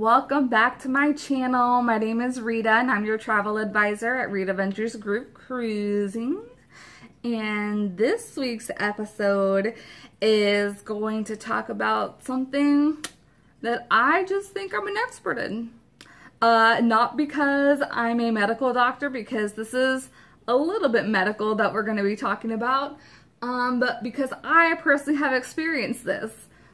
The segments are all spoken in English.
welcome back to my channel. My name is Rita and I'm your travel advisor at Rita Ventures Group Cruising. And this week's episode is going to talk about something that I just think I'm an expert in. Not because I'm a medical doctor, because this is a little bit medical that we're going to be talking about, but because I personally have experienced this.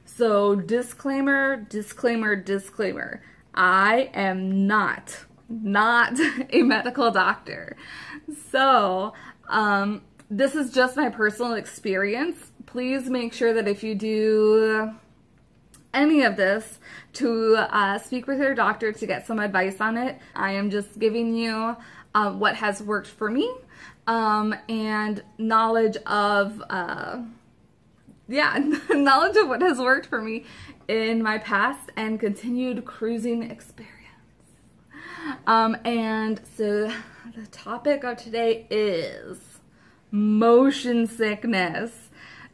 So disclaimer, disclaimer, disclaimer. I am not a medical doctor. So this is just my personal experience. Please make sure that if you do any of this, to speak with your doctor to get some advice on it. I am just giving you what has worked for me and knowledge of knowledge of what has worked for me in my past and continued cruising experience. And so the topic of today is motion sickness.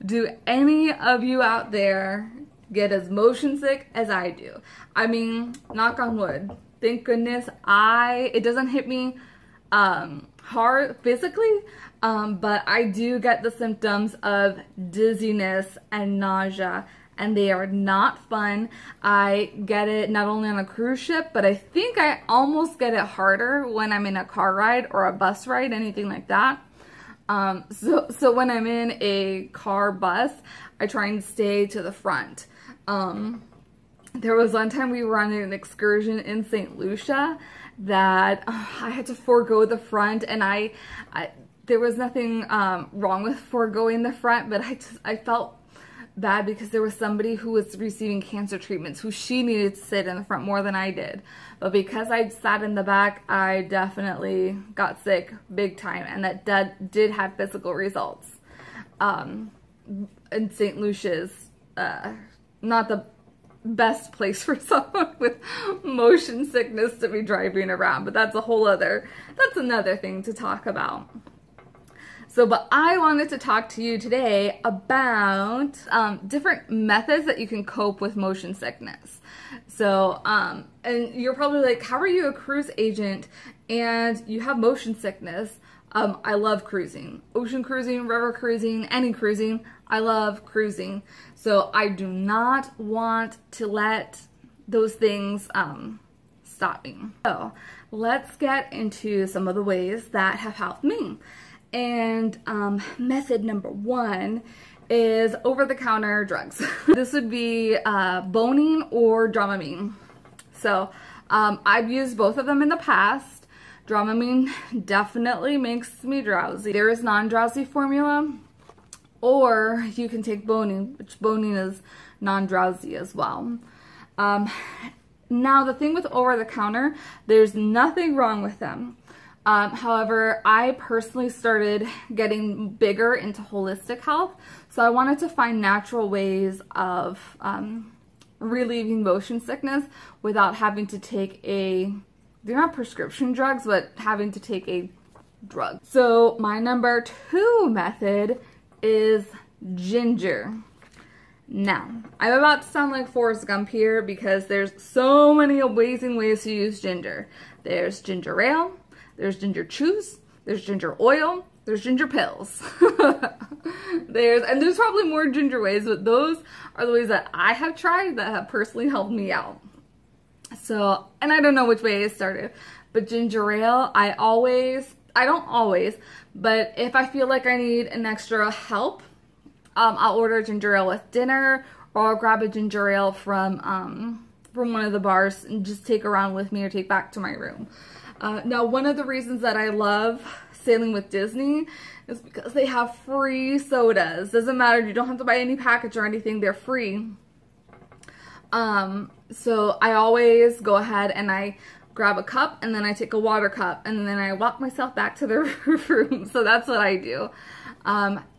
Do any of you out there get as motion sick as I do? I mean, knock on wood. Thank goodness it doesn't hit me hard physically, but I do get the symptoms of dizziness and nausea, and they are not fun. I get it not only on a cruise ship, but I think I almost get it harder when I'm in a car ride or a bus ride, anything like that. So when I'm in a car bus, I try and stay to the front. There was one time we were on an excursion in St. Lucia that I had to forego the front, and there was nothing wrong with foregoing the front, but I felt bad because there was somebody who was receiving cancer treatments who she needed to sit in the front more than I did. But because I sat in the back, I definitely got sick big time, and that did have physical results. And St. Lucia's not the best place for someone with motion sickness to be driving around, but that's another thing to talk about. So, but I wanted to talk to you today about different methods that you can cope with motion sickness. So, and you're probably like, how are you a cruise agent and you have motion sickness? I love cruising. Ocean cruising, river cruising, any cruising. I love cruising. So I do not want to let those things stop me. So let's get into some of the ways that have helped me. And method number one is over-the-counter drugs. This would be Bonine or Dramamine. So I've used both of them in the past. Dramamine definitely makes me drowsy. There is non-drowsy formula, or you can take Bonine, which Bonine is non-drowsy as well. Now the thing with over-the-counter, there's nothing wrong with them. However, I personally started getting bigger into holistic health, so I wanted to find natural ways of relieving motion sickness without having to take they're not prescription drugs, but having to take a drug. So my number 2 method is ginger. Now, I'm about to sound like Forrest Gump here because there's so many amazing ways to use ginger. There's ginger ale, there's ginger chews, there's ginger oil, there's ginger pills. There's probably more ginger ways, but those are the ways that I have tried that have personally helped me out. So, and I don't know which way it started, but ginger ale, I don't always, but if I feel like I need an extra help, I'll order ginger ale with dinner, or I'll grab a ginger ale from one of the bars and just take around with me or take back to my room. Now, one of the reasons that I love sailing with Disney is because they have free sodas. Doesn't matter, you don't have to buy any package or anything, they're free. So I always go ahead and I grab a cup, and then I take a water cup, and then I walk myself back to the room. So that's what I do.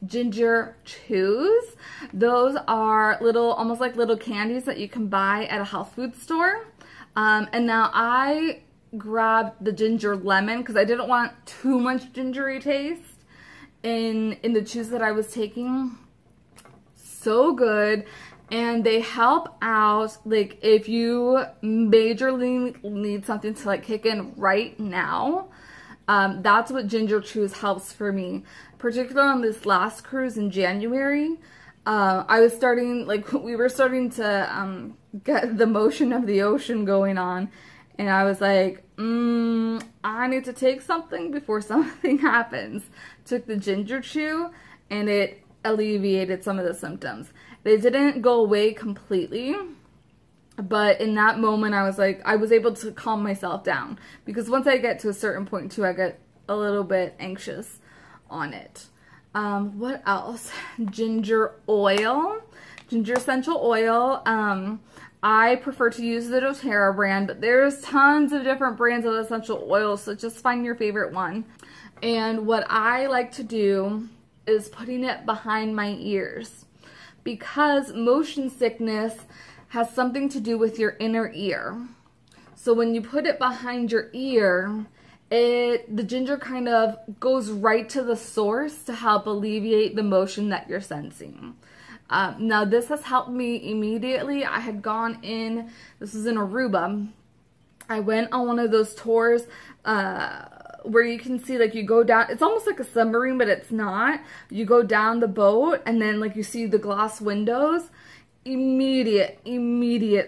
Ginger chews, those are almost like little candies that you can buy at a health food store. And now I grabbed the ginger lemon because I didn't want too much gingery taste in the chews that I was taking. So good. And they help out, like, if you majorly need something to, like, kick in right now. That's what ginger chews helps for me. Particularly on this last cruise in January, I was starting, like, we were starting to get the motion of the ocean going on. And I was like, I need to take something before something happens. Took the ginger chew, and it alleviated some of the symptoms. They didn't go away completely, but in that moment I was like, I was able to calm myself down, because once I get to a certain point too, I get a little bit anxious on it. What else? Ginger oil, ginger essential oil. I prefer to use the doTERRA brand, but there's tons of different brands of essential oils, so just find your favorite one. And what I like to do is putting it behind my ears, because motion sickness has something to do with your inner ear. So when you put it behind your ear, the ginger kind of goes right to the source to help alleviate the motion that you're sensing. Now this has helped me immediately. I had gone in, this was in Aruba. I went on one of those tours where you can see, like, you go down, it's almost like a submarine, but it's not. You go down the boat, and then, like, you see the glass windows. Immediate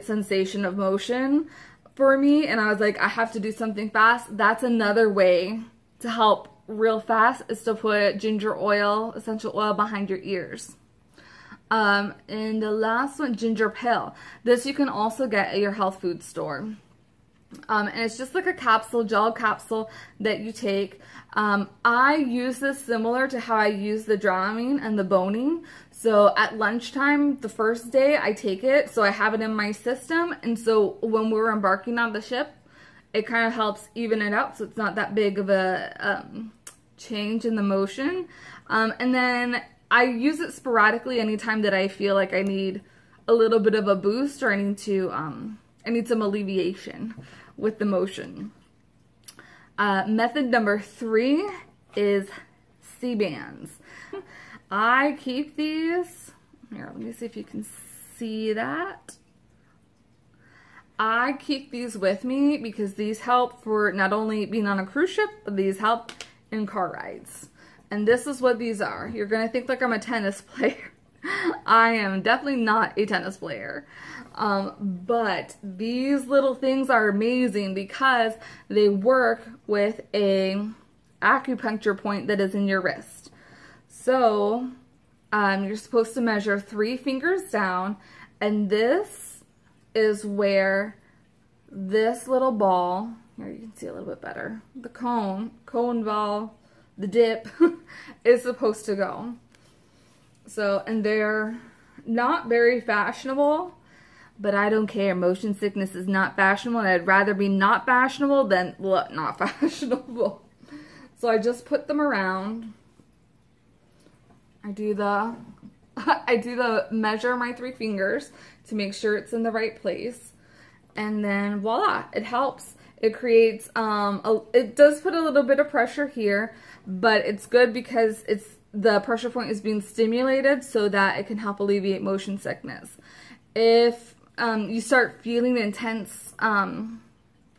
sensation of motion for me, and I was like, I have to do something fast. That's another way to help real fast, is to put ginger oil, essential oil, behind your ears. And the last one, ginger pill. This you can also get at your health food store. And it's just like a capsule, gel capsule that you take. I use this similar to how I use the Dramamine and the boning. So at lunchtime, the first day, I take it, so I have it in my system. And so when we're embarking on the ship, it kind of helps even it out, so it's not that big of a change in the motion. And then I use it sporadically anytime that I feel like I need a little bit of a boost, or I need some alleviation with the motion. Method number 3 is C-bands. I keep these, here, let me see if you can see that. I keep these with me because these help for not only being on a cruise ship, but these help in car rides. And this is what these are. You're gonna think like I'm a tennis player. I am definitely not a tennis player. But these little things are amazing because they work with a acupuncture point that is in your wrist. So you're supposed to measure 3 fingers down, and this is where this little ball, here you can see a little bit better, the cone ball, the dip is supposed to go. So, and they're not very fashionable, but I don't care. Motion sickness is not fashionable, and I'd rather be not fashionable than not fashionable. So I just put them around. I do the measure my 3 fingers to make sure it's in the right place, and then voila, it helps. It creates it does put a little bit of pressure here, but it's good because the pressure point is being stimulated so that it can help alleviate motion sickness. If you start feeling intense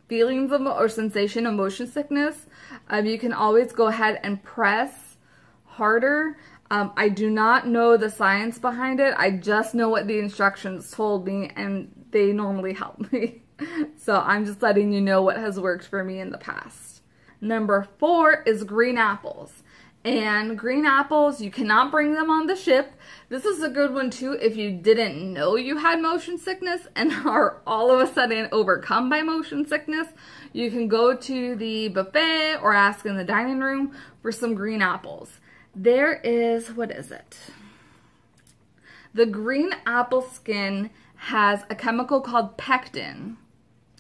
feelings of, or sensation of motion sickness, you can always go ahead and press harder. I do not know the science behind it. I just know what the instructions told me, and they normally help me. So I'm just letting you know what has worked for me in the past. Number 4 is green apples. And green apples, you cannot bring them on the ship. This is a good one too if you didn't know you had motion sickness and are all of a sudden overcome by motion sickness. You can go to the buffet or ask in the dining room for some green apples. There is, what is it? The green apple skin has a chemical called pectin.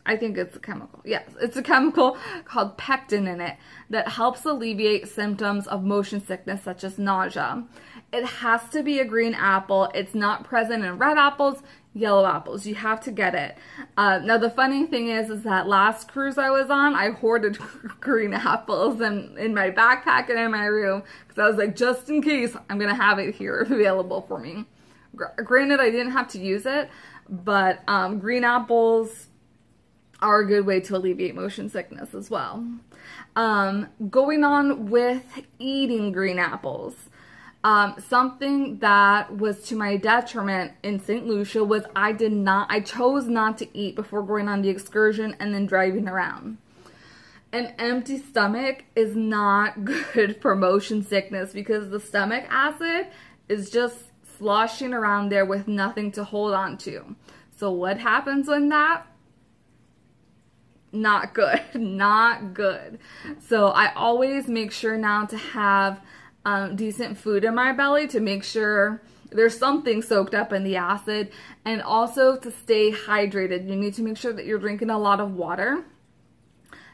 I think it's a chemical. Yes, it's a chemical called pectin in it that helps alleviate symptoms of motion sickness such as nausea. It has to be a green apple. It's not present in red apples, yellow apples. You have to get it. Now the funny thing is that last cruise I was on, I hoarded green apples in my backpack and in my room because I was like, just in case, I'm going to have it here available for me. Granted, I didn't have to use it, but green apples are a good way to alleviate motion sickness as well. Going on with eating green apples. Something that was to my detriment in St. Lucia was I chose not to eat before going on the excursion and then driving around. An empty stomach is not good for motion sickness because the stomach acid is just sloshing around there with nothing to hold on to. So what happens when that? Not good, not good. So I always make sure now to have decent food in my belly to make sure there's something soaked up in the acid, and also to stay hydrated. You need to make sure that you're drinking a lot of water.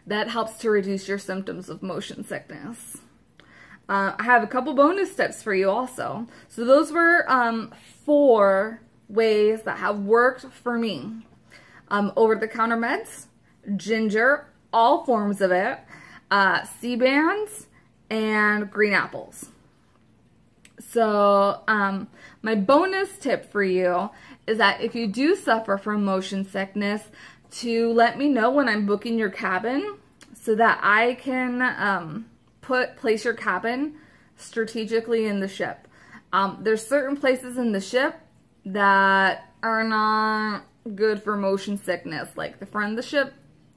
That helps to reduce your symptoms of motion sickness. I have a couple bonus tips for you also. So those were 4 ways that have worked for me. Over-the-counter meds, ginger, all forms of it, C-bands, and green apples. So my bonus tip for you is that if you do suffer from motion sickness, to let me know when I'm booking your cabin so that I can place your cabin strategically in the ship. There's certain places in the ship that are not good for motion sickness. Like the front of the ship,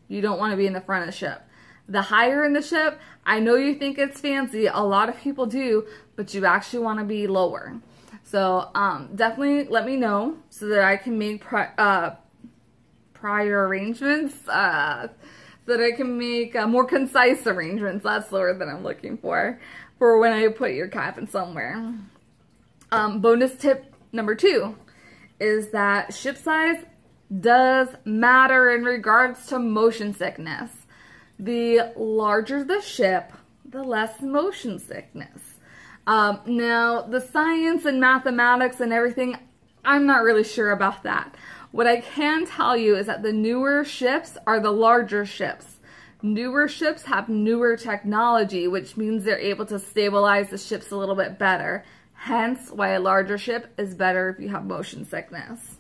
you don't want to be in the front of the ship. The higher in the ship, I know you think it's fancy, a lot of people do, but you actually want to be lower. So definitely let me know so that I can make prior arrangements, so that I can make more concise arrangements. That's the word that I'm looking for when I put your cabin somewhere. Bonus tip number 2 is that ship size does matter in regards to motion sickness. The larger the ship, the less motion sickness. Now, the science and mathematics and everything, I'm not really sure about that. What I can tell you is that the newer ships are the larger ships. Newer ships have newer technology, which means they're able to stabilize the ships a little bit better. Hence, why a larger ship is better if you have motion sickness.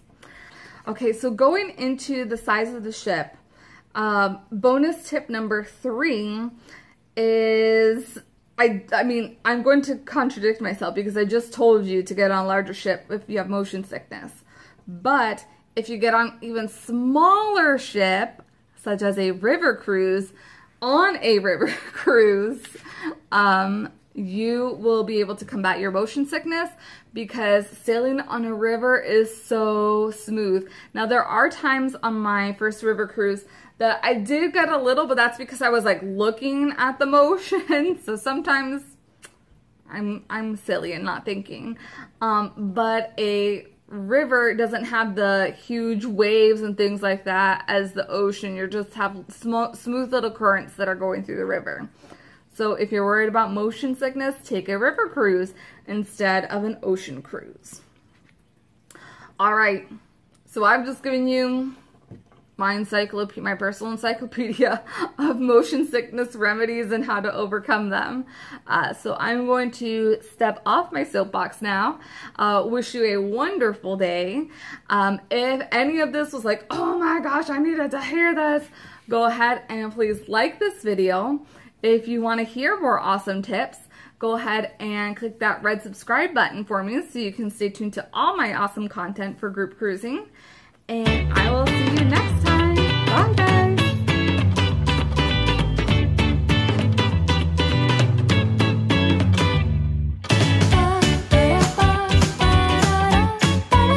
Okay, so going into the size of the ship, bonus tip number 3 is, I mean, I'm going to contradict myself because I just told you to get on a larger ship if you have motion sickness. But if you get on even smaller ship, such as a river cruise, on a river cruise, you will be able to combat your motion sickness because sailing on a river is so smooth. Now, there are times on my first river cruise that I did get a little, but that's because I was like looking at the motion. So sometimes I'm silly and not thinking. But a river doesn't have the huge waves and things like that as the ocean. You just have smooth little currents that are going through the river. So if you're worried about motion sickness, take a river cruise instead of an ocean cruise. All right, so I've just given you my personal encyclopedia of motion sickness remedies and how to overcome them. So I'm going to step off my soapbox now. Wish you a wonderful day. If any of this was like, oh my gosh, I needed to hear this, go ahead and please like this video. If you want to hear more awesome tips, go ahead and click that red subscribe button for me so you can stay tuned to all my awesome content for group cruising. And I will see you next time. Bye, guys.